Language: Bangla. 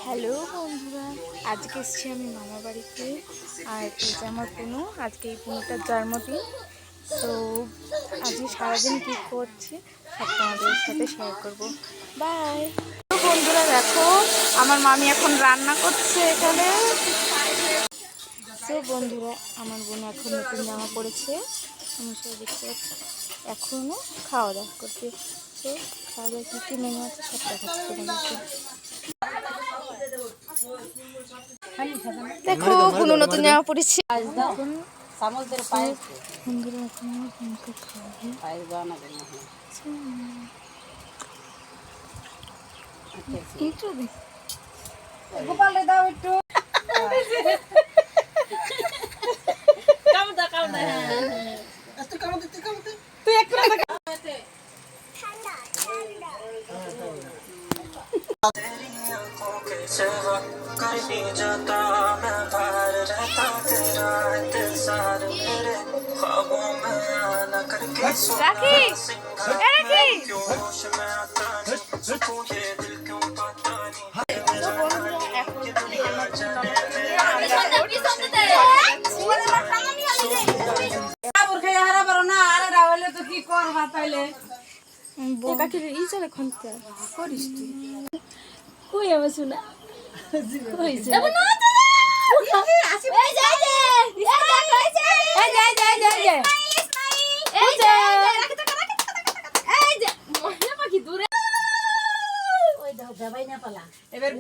হ্যালো বন্ধুরা, আজকে এসেছি আমি মামা বাড়িতে। আর এই যে আমার পুনু, আজকে এই পুনুটার জন্মদিন। তো আজকে সারাদিন কী করছি সব তোমাদের সাথে শেয়ার করব। বাই। তো বন্ধুরা দেখো, আমার মামি এখন রান্না করছে এখানে। তো বন্ধুরা, আমার বোন এখন নতুন জামা পরেছে, আমার সাথে দেখতে পাচ্ছি। এখনও খাওয়া দাওয়া করছে। তো খাওয়া দাওয়া কী কী মেনু আছে সব দেখাচ্ছি তোমাদেরকে। দেখো কোনো নতুন জামা পড়েছি। বন্ধুরা এখন আমাকে খাওয়াবে। গোপালে দাও একটু কামদা কামদা আস্তে কামদা তুই একটু ঠান্ডা कर ही जाता मैं बाहर रहता तेरा इंतजार मेरे ख्वाबों में आना करके राखी क्यों होश में आता नहीं तू ये दिल क्यों पाता এবার